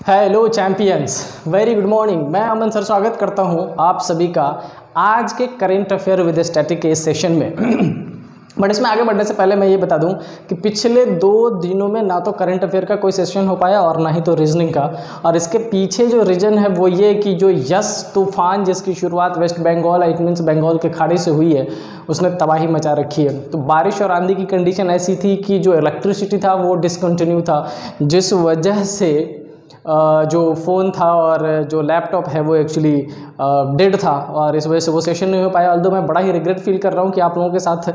Hello champions, very good morning. मैं अमन sir स्वागत करता हूं आप सभी का आज के करेंट अफेयर विद स्टैटिक के इस सेशन में। बट इसमें आगे बढ़ने से पहले मैं ये बता दूं कि पिछले 2 दिनों में ना तो करंट अफेयर का कोई सेशन हो पाया और ना ही तो रीजनिंग का। और इसके पीछे जो रीजन है वो ये कि जो यस तूफान जिसकी शुरुआत वेस्ट बंगाल इट मीन्स बंगाल के खाड़ी से हुई है उसने तबाही मचा रखी है। तो बारिश और आंधी की कंडीशन ऐसी थी कि जो इलेक्ट्रिसिटी था वो डिसकंटिन्यू था, जिस वजह से जो फ़ोन था और जो लैपटॉप है वो एक्चुअली डेड था और इस वजह से वो सेशन नहीं हो पाया। ऑल्दो मैं बड़ा ही रिग्रेट फील कर रहा हूँ कि आप लोगों के साथ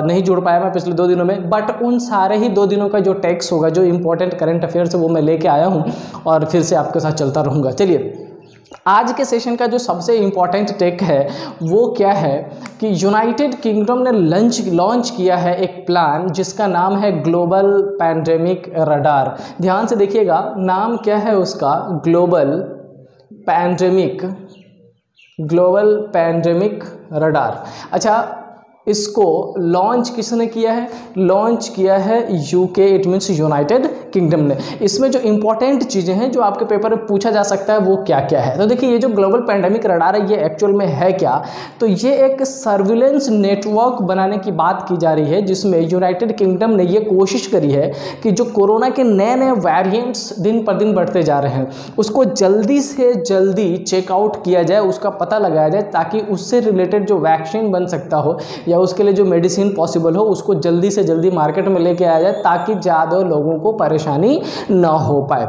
नहीं जुड़ पाया मैं पिछले 2 दिनों में। बट उन सारे ही 2 दिनों का जो टेक्स्ट होगा, जो इंपॉर्टेंट करंट अफेयर्स है वो मैं लेके आया हूँ और फिर से आपके साथ चलता रहूँगा। चलिए, आज के सेशन का जो सबसे इम्पॉर्टेंट टेक है वो क्या है कि यूनाइटेड किंगडम ने लॉन्च किया है एक प्लान जिसका नाम है ग्लोबल पैंडेमिक रडार। ध्यान से देखिएगा, नाम क्या है उसका, ग्लोबल पैंडेमिक रडार। अच्छा, इसको लॉन्च किसने किया है? लॉन्च किया है UK, it means United kingdom ने। इसमें जो इंपॉर्टेंट चीज़ें हैं जो आपके पेपर में पूछा जा सकता है वो क्या क्या है। तो देखिए, ये जो ग्लोबल पैंडेमिक रडार है ये एक्चुअल में है क्या? तो ये एक सर्विलेंस नेटवर्क बनाने की बात की जा रही है जिसमें यूनाइटेड किंगडम ने ये कोशिश करी है कि जो कोरोना के नए नए वेरिएंट्स दिन पर दिन बढ़ते जा रहे हैं उसको जल्दी से जल्दी चेकआउट किया जाए, उसका पता लगाया जाए ताकि उससे रिलेटेड जो वैक्सीन बन सकता हो या उसके लिए जो मेडिसिन पॉसिबल हो उसको जल्दी से जल्दी मार्केट में लेके आया जाए ताकि ज़्यादा लोगों को परेशानी ना हो पाए।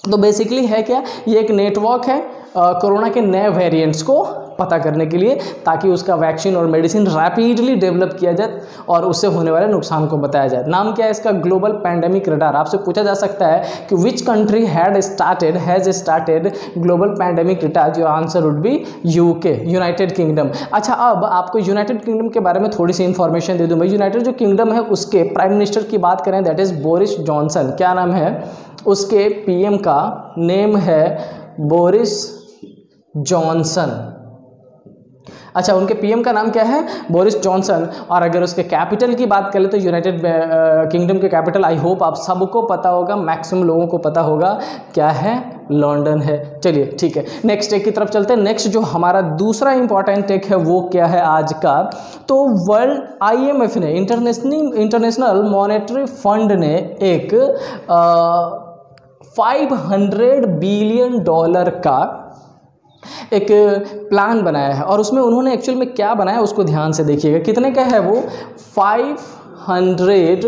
तो बेसिकली है क्या, ये एक नेटवर्क है कोरोना के नए वेरिएंट्स को पता करने के लिए ताकि उसका वैक्सीन और मेडिसिन रैपिडली डेवलप किया जाए और उससे होने वाले नुकसान को बताया जाए। नाम क्या है इसका? Global pandemic radar. आपसे पूछा जा सकता है कि which country has started global pandemic radar? Your answer would be UK, United kingdom. अच्छा, अब आपको यूनाइटेड किंगडम के बारे में थोड़ी सी इंफॉर्मेशन दे दूँ मैं। यूनाइटेड जो किंगडम है उसके प्राइम मिनिस्टर की बात करें, दैट इज़ बोरिस जॉनसन। क्या नाम है उसके? पीएम का नेम है बोरिस जॉनसन। अच्छा, उनके पीएम का नाम क्या है? Boris Johnson. और अगर उसके कैपिटल की बात करें तो यूनाइटेड किंगडम के कैपिटल, आई होप आप सबको पता होगा, मैक्सिमम लोगों को पता होगा, क्या है? लंदन है। चलिए ठीक है, नेक्स्ट टेक की तरफ चलते हैं। नेक्स्ट जो हमारा दूसरा इंपॉर्टेंट टेक है वो क्या है आज का? तो वर्ल्ड IMF ने, इंटरनेशनल मॉनेटरी फंड ने एक $500 बिलियन का एक प्लान बनाया है और उसमें उन्होंने एक्चुअल में क्या बनाया उसको ध्यान से देखिएगा। कितने का है वो? $500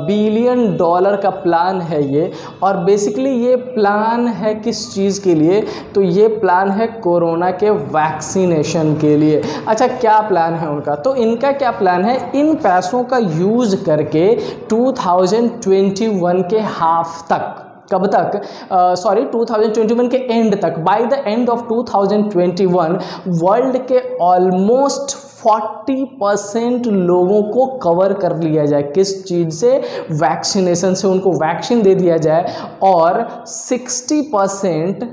बिलियन का प्लान है ये। और बेसिकली ये प्लान है किस चीज़ के लिए? तो ये प्लान है कोरोना के वैक्सीनेशन के लिए। अच्छा, क्या प्लान है उनका? तो इनका क्या प्लान है? इन पैसों का यूज़ करके 2021 के हाफ तक, कब तक? 2021 के एंड तक, by the end of 2021 world के ऑलमोस्ट 40% लोगों को कवर कर लिया जाए। किस चीज़ से? वैक्सीनेशन से उनको वैक्सीन दे दिया जाए और 60%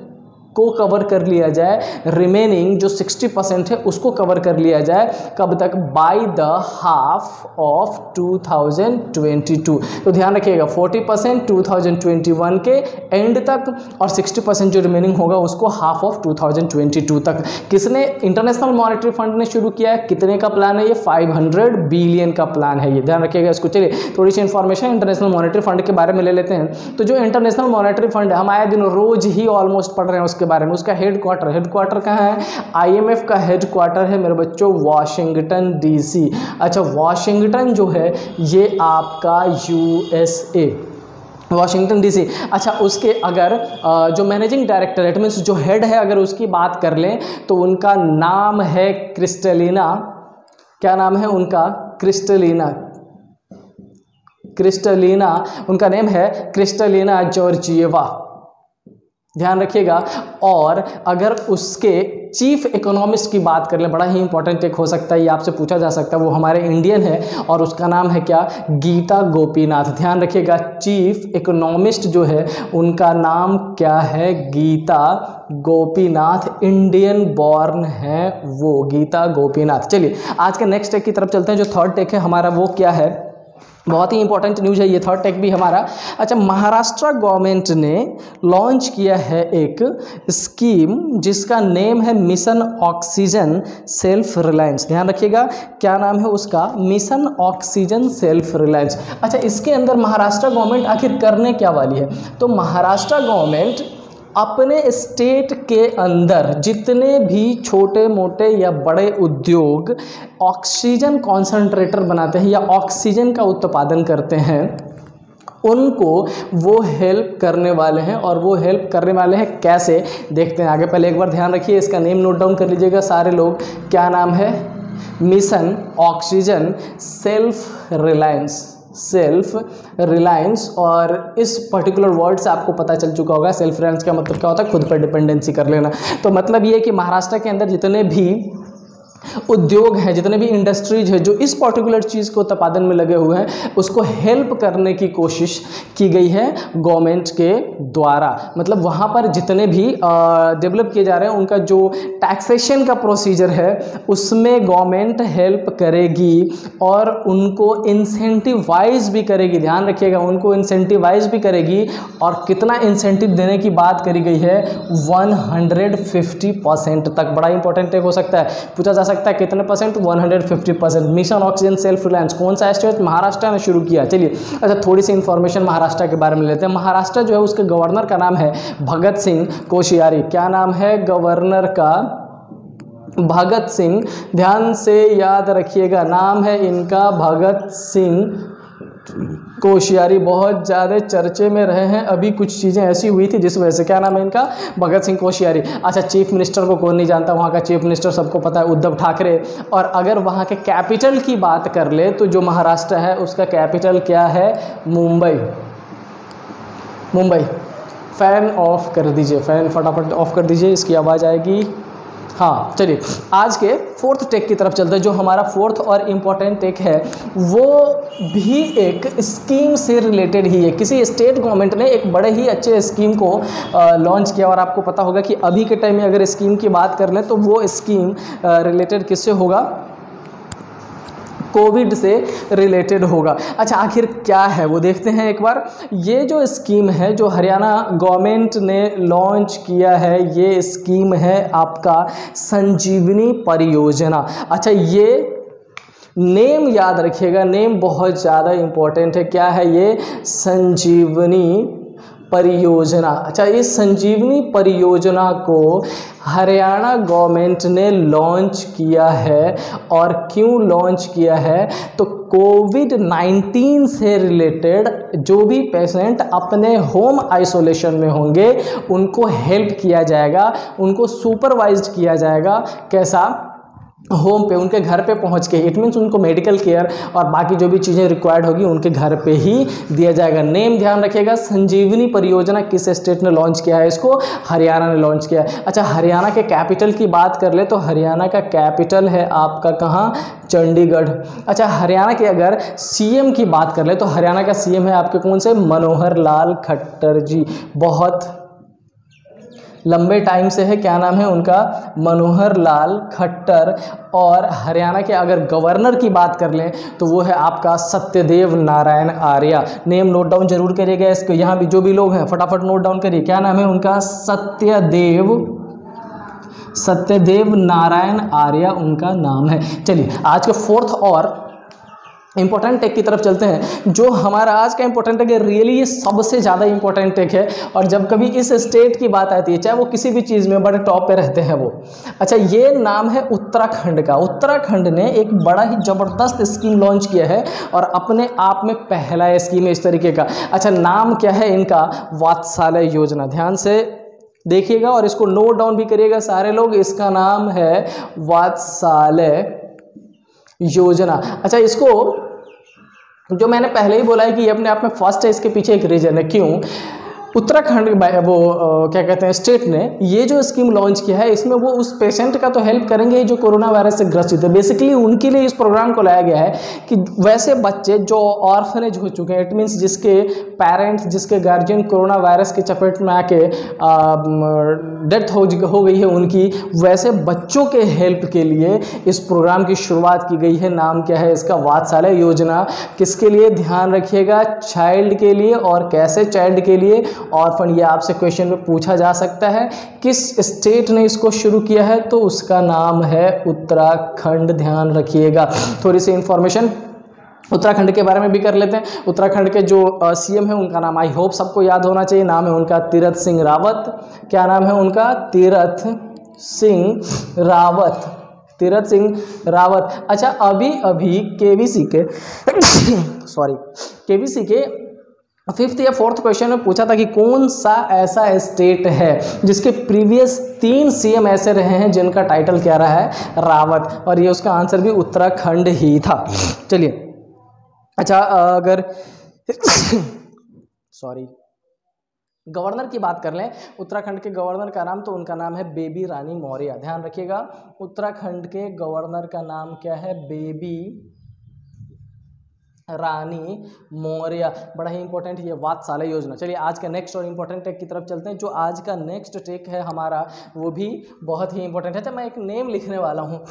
को कवर कर लिया जाए। रिमेनिंग जो 60% है उसको कवर कर लिया जाए कब तक? By the half of 2022। तो ध्यान रखिएगा, 40% 2021 के एंड तक और 60% जो रिमेनिंग होगा उसको हाफ ऑफ 2022 तक। किसने? इंटरनेशनल मॉनेटरी फंड ने शुरू किया है। कितने का प्लान है ये? 500 बिलियन का प्लान है ये, ध्यान रखिएगा इसको। चलिए, थोड़ी सी इंफॉर्मेशन इंटरनेशनल मॉनेटरी फंड के बारे में ले लेते हैं। तो जो इंटरनेशनल मॉनेटरी फंड है, हम आए दिन रोज ही ऑलमोस्ट पढ़ रहे हैं के बारे में। उसका हेडक्वार्टर कहाँ है? IMF का हेडक्वार्टर है मेरे बच्चों वॉशिंगटन DC। अच्छा, वॉशिंगटन जो है ये आपका USA, वॉशिंगटन DC। अच्छा, उसके अगर जो मैनेजिंग डायरेक्टर इट मीन्स जो हेड है अगर उसकी बात कर लें तो उनका नाम है क्रिस्टलिना। क्या नाम है उनका? क्रिस्टलिना। उनका नेम है क्रिस्टलिना जॉर्जिएवा, ध्यान रखिएगा। और अगर उसके चीफ इकोनॉमिस्ट की बात कर लें, बड़ा ही इंपॉर्टेंट एक हो सकता है, ये आपसे पूछा जा सकता है, वो हमारे इंडियन है और उसका नाम है क्या? गीता गोपीनाथ। ध्यान रखिएगा, चीफ इकोनॉमिस्ट जो है उनका नाम क्या है? गीता गोपीनाथ। इंडियन बॉर्न है वो, गीता गोपीनाथ। चलिए आज के नेक्स्ट टेक की तरफ चलते हैं। जो थर्ड टेक है हमारा वो क्या है? बहुत ही इंपॉर्टेंट न्यूज़ है ये, थर्ड टेक भी हमारा। अच्छा, महाराष्ट्र गवर्नमेंट ने लॉन्च किया है एक स्कीम जिसका नेम है मिशन ऑक्सीजन सेल्फ रिलायंस। ध्यान रखिएगा क्या नाम है उसका, मिशन ऑक्सीजन सेल्फ रिलायंस। अच्छा, इसके अंदर महाराष्ट्र गवर्नमेंट आखिर करने क्या वाली है? तो महाराष्ट्र गवर्नमेंट अपने स्टेट के अंदर जितने भी छोटे मोटे या बड़े उद्योग ऑक्सीजन कॉन्सनट्रेटर बनाते हैं या ऑक्सीजन का उत्पादन करते हैं, उनको वो हेल्प करने वाले हैं। और वो हेल्प करने वाले हैं कैसे, देखते हैं आगे। पहले एक बार ध्यान रखिए, इसका नेम नोट डाउन कर लीजिएगा सारे लोग। क्या नाम है? Mission oxygen self reliance, self reliance. और इस पर्टिकुलर वर्ड से आपको पता चल चुका होगा सेल्फ रिलायंस का मतलब क्या होता है, खुद पर डिपेंडेंसी कर लेना। तो मतलब ये है कि महाराष्ट्र के अंदर जितने भी उद्योग हैं, जितने भी इंडस्ट्रीज है जो इस पर्टिकुलर चीज़ को उत्पादन में लगे हुए हैं, उसको हेल्प करने की कोशिश की गई है गवर्नमेंट के द्वारा। मतलब वहाँ पर जितने भी डेवलप किए जा रहे हैं उनका जो टैक्सेशन का प्रोसीजर है उसमें गवर्नमेंट हेल्प करेगी और उनको इंसेंटिवाइज भी करेगी। ध्यान रखिएगा, उनको इंसेंटिवाइज भी करेगी। और कितना इंसेंटिव देने की बात करी गई है? 150% तक। बड़ा इंपॉर्टेंट हो सकता है, पूछा जा सकता है कितने percent? 150%। Mission oxygen self reliance कौन सा स्टेट? महाराष्ट्र ने शुरू किया। चलिए, अच्छा थोड़ी सी इंफॉर्मेशन महाराष्ट्र के बारे में लेते हैं। महाराष्ट्र जो है उसके गवर्नर का नाम है भगत सिंह कोश्यारी। क्या नाम है गवर्नर का? भगत सिंह। ध्यान से याद रखिएगा, नाम है इनका भगत सिंह कोश्यारी। बहुत ज़्यादा चर्चे में रहे हैं, अभी कुछ चीज़ें ऐसी हुई थी जिस वजह से। क्या नाम है इनका? भगत सिंह कोश्यारी। अच्छा, चीफ मिनिस्टर को कौन नहीं जानता? वहाँ का चीफ मिनिस्टर सबको पता है, उद्धव ठाकरे। और अगर वहाँ के कैपिटल की बात कर ले तो जो महाराष्ट्र है उसका कैपिटल क्या है? मुंबई। मुंबई। फ़ैन ऑफ कर दीजिए, फ़ैन फटाफट ऑफ कर दीजिए, इसकी आवाज़ आएगी। हाँ, चलिए आज के फोर्थ टेक की तरफ चलते हैं। जो हमारा फोर्थ और इम्पोर्टेंट टेक है वो भी एक स्कीम से रिलेटेड ही है। किसी स्टेट गवर्नमेंट ने एक बड़े ही अच्छे स्कीम को लॉन्च किया और आपको पता होगा कि अभी के टाइम में अगर स्कीम की बात कर लें तो वो स्कीम रिलेटेड किससे होगा? कोविड से रिलेटेड होगा। अच्छा, आखिर क्या है वो देखते हैं एक बार। ये जो स्कीम है जो हरियाणा गवर्नमेंट ने लॉन्च किया है, ये स्कीम है आपका संजीवनी परियोजना। अच्छा, ये नेम याद रखिएगा, नेम बहुत ज़्यादा इम्पोर्टेंट है। क्या है ये? संजीवनी परियोजना। अच्छा, इस संजीवनी परियोजना को हरियाणा गवर्नमेंट ने लॉन्च किया है। और क्यों लॉन्च किया है? तो कोविड-19 से रिलेटेड जो भी पेशेंट अपने होम आइसोलेशन में होंगे उनको हेल्प किया जाएगा, उनको सुपरवाइज किया जाएगा। कैसा? होम पे, उनके घर पे पहुंच के। इट मीन्स उनको मेडिकल केयर और बाकी जो भी चीज़ें रिक्वायर्ड होगी उनके घर पे ही दिया जाएगा। नेम ध्यान रखिएगा, संजीवनी परियोजना। किस स्टेट ने लॉन्च किया है इसको? हरियाणा ने लॉन्च किया है। अच्छा, हरियाणा के कैपिटल की बात कर ले तो हरियाणा का कैपिटल है आपका कहाँ? चंडीगढ़। अच्छा, हरियाणा के अगर सीएम की बात कर ले तो हरियाणा का सीएम है आपके कौन से? मनोहर लाल खट्टर जी। बहुत लंबे टाइम से है। क्या नाम है उनका? मनोहर लाल खट्टर। और हरियाणा के अगर गवर्नर की बात कर लें तो वो है आपका Satyadev Narayan Arya. Name note down जरूर करिएगा इसको, यहाँ भी जो भी लोग हैं फटाफट नोट डाउन करिए। क्या नाम है उनका? सत्यदेव नारायण आर्य उनका नाम है। चलिए आज के फोर्थ और इंपॉर्टेंट टेक की तरफ चलते हैं। जो हमारा आज का इंपॉर्टेंट टेक है, रियली ये सबसे ज़्यादा इंपॉर्टेंट टेक है। और जब कभी इस स्टेट की बात आती है, चाहे वो किसी भी चीज़ में बड़े टॉप पे रहते हैं वो। अच्छा, ये नाम है उत्तराखंड का। उत्तराखंड ने एक बड़ा ही ज़बरदस्त स्कीम लॉन्च किया है और अपने आप में पहला स्कीम है इस तरीके का। अच्छा, नाम क्या है इनका? वात्सल्य योजना। ध्यान से देखिएगा और इसको नोट डाउन भी करिएगा सारे लोग। इसका नाम है वात्सल्य योजना। अच्छा, इसको जो मैंने पहले ही बोला है कि ये अपने आप में फर्स्ट है, इसके पीछे एक रीजन है। क्यों? उत्तराखंड वो क्या कहते हैं स्टेट ने ये जो स्कीम लॉन्च किया है, इसमें वो उस पेशेंट का तो हेल्प करेंगे जो कोरोना वायरस से ग्रसित है। बेसिकली उनके लिए इस प्रोग्राम को लाया गया है कि वैसे बच्चे जो ऑर्फनेज हो चुके हैं, इट मीन्स जिसके पेरेंट्स, जिसके गार्जियन कोरोना वायरस की चपेट में आके डेथ हो गई है उनकी, वैसे बच्चों के हेल्प के लिए इस प्रोग्राम की शुरुआत की गई है। नाम क्या है इसका? वात्सल्य योजना। किसके लिए? ध्यान रखिएगा, चाइल्ड के लिए। और कैसे चाइल्ड के लिए? ऑर्फन। ये आपसे क्वेश्चन में पूछा जा सकता है। किस स्टेट ने इसको शुरू किया है? तो उसका नाम है उत्तराखंड। ध्यान रखिएगा। थोड़ी सी इंफॉर्मेशन उत्तराखंड के बारे में भी कर लेते हैं। उत्तराखंड के जो सीएम है उनका नाम आई होप सबको याद होना चाहिए। नाम है उनका तीरथ सिंह रावत। क्या नाम है उनका? तीरथ सिंह रावत। तीरथ सिंह रावत। अच्छा, अभी केबीसी के केबीसी के 5th या 4th क्वेश्चन में पूछा था कि कौन सा ऐसा स्टेट है जिसके प्रीवियस 3 सीएम ऐसे रहे हैं जिनका टाइटल क्या रहा है? रावत। और ये उसका आंसर भी उत्तराखंड ही था। चलिए, अच्छा अगर गवर्नर की बात कर लें, उत्तराखंड के गवर्नर का नाम, तो उनका नाम है बेबी रानी मौर्य। ध्यान रखिएगा, उत्तराखंड के गवर्नर का नाम क्या है? बेबी रानी मौर्य। बड़ा ही इंपॉर्टेंट ये वात्सल्य योजना। चलिए आज का नेक्स्ट और इंपॉर्टेंट टेक की तरफ चलते हैं। जो आज का नेक्स्ट टेक है हमारा वो भी बहुत ही इंपॉर्टेंट है। तो मैं एक नेम लिखने वाला हूँ।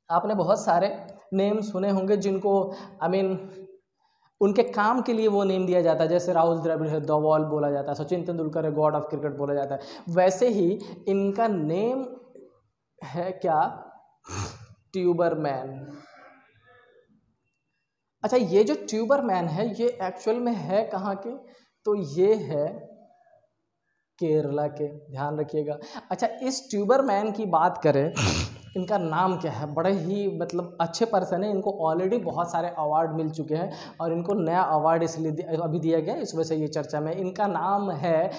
आपने बहुत सारे नेम सुने होंगे जिनको उनके काम के लिए वो नेम दिया जाता है। जैसे राहुल द्रविड़ है, द वॉल बोला जाता है। सचिन तेंदुलकर है, गॉड ऑफ क्रिकेट बोला जाता है। वैसे ही इनका नेम है क्या? ट्यूबरमैन। अच्छा, ये जो ट्यूबरमैन है ये एक्चुअल में है कहाँ के? तो ये है केरला के। ध्यान रखिएगा। अच्छा, इस ट्यूबरमैन की बात करें, इनका नाम क्या है? बड़े ही अच्छे पर्सन है। इनको ऑलरेडी बहुत सारे अवार्ड मिल चुके हैं और इनको नया अवार्ड इसलिए अभी दिया गया, इस वजह से ये चर्चा में। इनका नाम है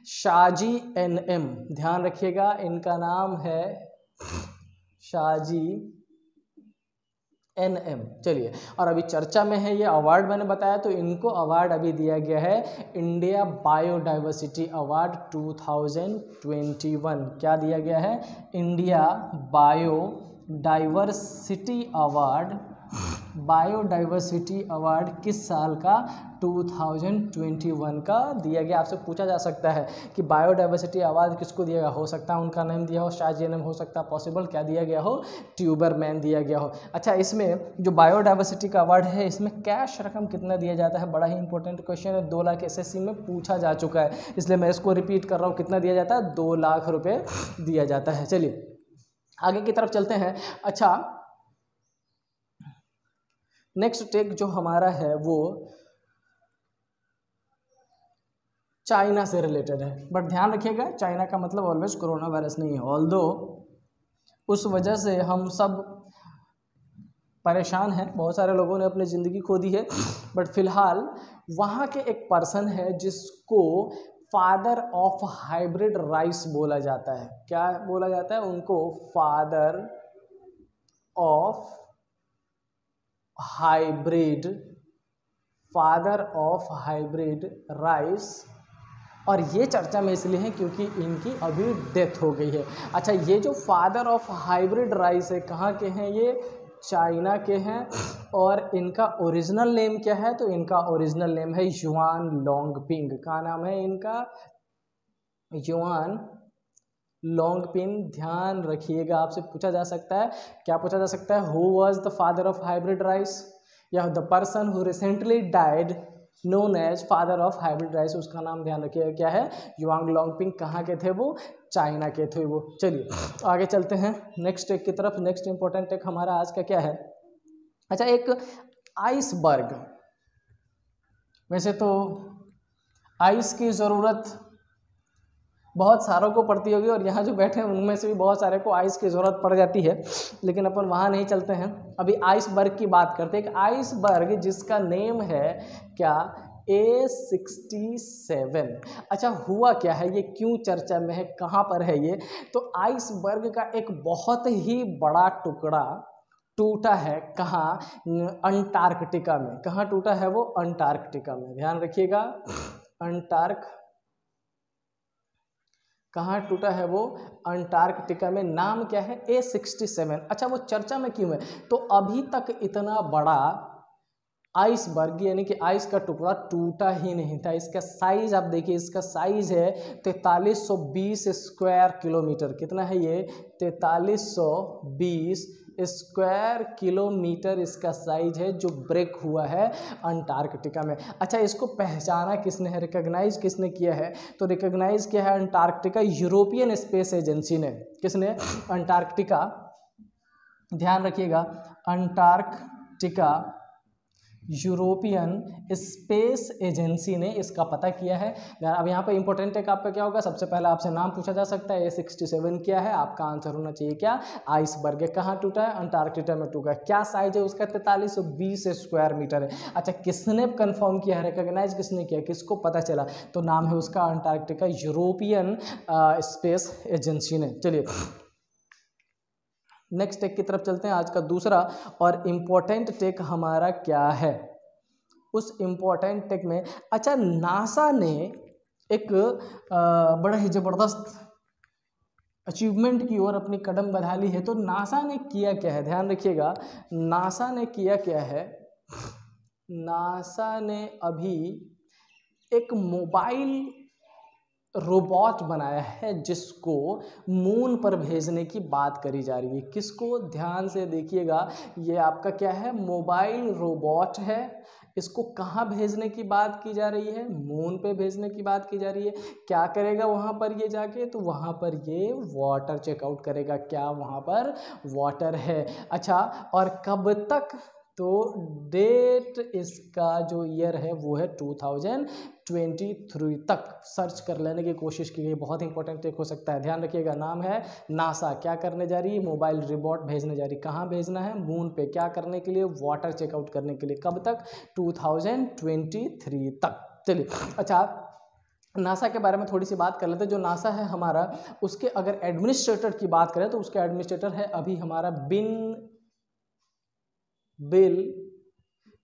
शाजी NM। ध्यान रखिएगा, इनका नाम है शाजी NM। चलिए, और अभी चर्चा में है ये अवार्ड मैंने बताया, तो इनको अवार्ड अभी दिया गया है इंडिया बायोडाइवर्सिटी अवार्ड 2021। क्या दिया गया है? India biodiversity award. Biodiversity award किस साल का? 2021 का दिया गया। आपसे पूछा जा सकता है कि बायोडाइवर्सिटी अवार्ड किसको दिया गया? हो सकता है उनका नाम दिया हो, शाजी NM हो सकता है, पॉसिबल क्या दिया गया हो? ट्यूबरमैन दिया गया हो। अच्छा, इसमें जो बायोडाइवर्सिटी का अवार्ड है इसमें कैश रकम कितना दिया जाता है? बड़ा ही इंपॉर्टेंट क्वेश्चन है। 2 लाख SSC में पूछा जा चुका है, इसलिए मैं इसको रिपीट कर रहा हूँ। कितना दिया जाता है? 2 लाख रुपये दिया जाता है। चलिए आगे की तरफ चलते हैं। अच्छा, नेक्स्ट टेक जो हमारा है वो चाइना से रिलेटेड है। बट ध्यान रखिएगा, चाइना का मतलब ऑलवेज कोरोना वायरस नहीं है। ऑल्दो उस वजह से हम सब परेशान हैं, बहुत सारे लोगों ने अपनी ज़िंदगी खो दी है। बट फिलहाल वहाँ के एक पर्सन है जिसको फादर ऑफ हाइब्रिड राइस बोला जाता है। क्या बोला जाता है उनको? Father of hybrid rice. और ये चर्चा में इसलिए है क्योंकि इनकी अभी डेथ हो गई है। अच्छा, ये जो फादर ऑफ हाइब्रिड राइस है कहाँ के हैं? ये चाइना के हैं। और इनका ओरिजिनल नेम क्या है? तो इनका ओरिजिनल नेम है युआन लोंगपिंग। क्या नाम है इनका? युआन लोंगपिंग। ध्यान रखिएगा, आपसे पूछा जा सकता है, क्या पूछा जा सकता है? Who was the father of hybrid rice, या the person who recently died known as father of hybrid rice, उसका नाम ध्यान रखिएगा क्या है? Yuan Longping. कहाँ के थे वो? चाइना के थे वो। चलिए आगे चलते हैं नेक्स्ट टेक की तरफ। नेक्स्ट इंपॉर्टेंट टेक हमारा आज का क्या है? अच्छा, एक आइसबर्ग। वैसे तो आइस की ज़रूरत बहुत सारों को पड़ती होगी और यहाँ जो बैठे हैं उनमें से भी बहुत सारे को आइस की ज़रूरत पड़ जाती है, लेकिन अपन वहाँ नहीं चलते हैं। अभी आइसबर्ग की बात करते हैं। एक आइसबर्ग जिसका नेम है क्या? A67। अच्छा, हुआ क्या है? ये क्यों चर्चा में है? कहाँ पर है ये? तो आइसबर्ग का एक बहुत ही बड़ा टुकड़ा टूटा है। कहाँ? अंटार्कटिका में। कहाँ टूटा है वो? अंटार्कटिका में। ध्यान रखिएगा, कहाँ टूटा है वो? अंटार्कटिका में। नाम क्या है? A67। अच्छा, वो चर्चा में क्यों है? तो अभी तक इतना बड़ा आइसबर्ग यानी कि आइस का टुकड़ा टूटा ही नहीं था। इसका साइज आप देखिए, इसका साइज है 4320 स्क्वायर किलोमीटर। कितना है ये? 4320 स्क्वायर किलोमीटर इसका साइज है, जो ब्रेक हुआ है अंटार्कटिका में। अच्छा, इसको पहचाना किसने है, रिकॉग्नाइज किसने किया है? तो रिकॉग्नाइज किया है अंटार्कटिका यूरोपियन स्पेस एजेंसी ने। किसने? अंटार्कटिका, ध्यान रखिएगा, अंटार्कटिका यूरोपियन स्पेस एजेंसी ने इसका पता किया है। अब यहाँ पे इंपॉर्टेंट है कि आपका क्या होगा, सबसे पहले आपसे नाम पूछा जा सकता है। A67 क्या है? आपका आंसर होना चाहिए क्या? आइसबर्ग। कहाँ टूटा है? अंटार्कटिका में टूटा है। क्या साइज है उसका? 4320 स्क्वायर मीटर है। अच्छा, किसने कंफर्म किया है, रिकॉग्नाइज किसने किया, किसको पता चला? तो नाम है उसका अंटार्कटिका यूरोपियन स्पेस एजेंसी ने। चलिए नेक्स्ट टेक की तरफ चलते हैं। आज का दूसरा और इम्पोर्टेंट टेक हमारा क्या है? उस इम्पोर्टेंट टेक में, अच्छा, नासा ने एक बड़ा ही ज़बरदस्त अचीवमेंट की ओर अपनी कदम बढ़ा ली है। तो नासा ने किया क्या है? ध्यान रखिएगा, नासा ने किया क्या है? नासा ने अभी एक मोबाइल रोबोट बनाया है जिसको मून पर भेजने की बात करी जा रही है। किसको? ध्यान से देखिएगा, ये आपका क्या है? मोबाइल रोबोट है। इसको कहाँ भेजने की बात की जा रही है? मून पे भेजने की बात की जा रही है। क्या करेगा वहाँ पर ये जाके? तो वहाँ पर ये वाटर चेकआउट करेगा। क्या वहाँ पर वाटर है? अच्छा, और कब तक? तो डेट इसका जो ईयर है वो है 2023 तक। सर्च कर लेने की कोशिश की गई। बहुत इंपॉर्टेंट एक हो सकता है, ध्यान रखिएगा। नाम है नासा। क्या करने जा रही है? मोबाइल रोबोट भेजने जा रही है। कहाँ भेजना है? मून पे। क्या करने के लिए? वाटर चेकआउट करने के लिए। कब तक? 2023 तक। चलिए, अच्छा, नासा के बारे में थोड़ी सी बात कर लेते हैं। जो नासा है हमारा, उसके अगर एडमिनिस्ट्रेटर की बात करें तो उसके एडमिनिस्ट्रेटर है अभी हमारा बिल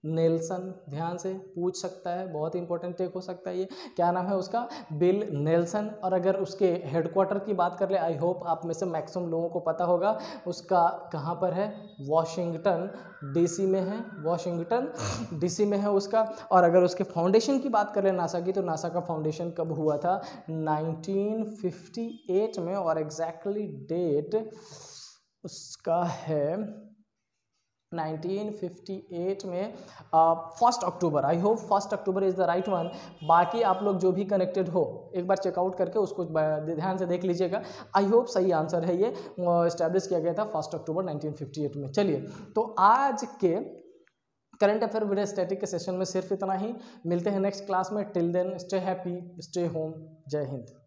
नेल्सन। ध्यान से पूछ सकता है, बहुत इंपॉर्टेंट टेक हो सकता है ये। क्या नाम है उसका? Bill Nelson. और अगर उसके हेडक्वार्टर की बात कर ले, आई होप आप में से मैक्सिमम लोगों को पता होगा, उसका कहाँ पर है? वॉशिंगटन डीसी में है। वॉशिंगटन डीसी में है उसका। और अगर उसके फाउंडेशन की बात कर ले नासा की, तो नासा का फाउंडेशन कब हुआ था? 1958 में। और एग्जैक्टली डेट उसका है 1958 में 1 अक्टूबर। I hope 1 October is the right one. बाकी आप लोग जो भी कनेक्टेड हो, एक बार चेकआउट करके उसको ध्यान से देख लीजिएगा। आई होप सही आंसर है ये। इस्टेब्लिश किया गया था 1 अक्टूबर 1958 में। चलिए, तो आज के करंट अफेयर वीडियो स्टैटिक के सेशन में सिर्फ इतना ही। मिलते हैं नेक्स्ट क्लास में। Till then stay happy, stay home. जय हिंद।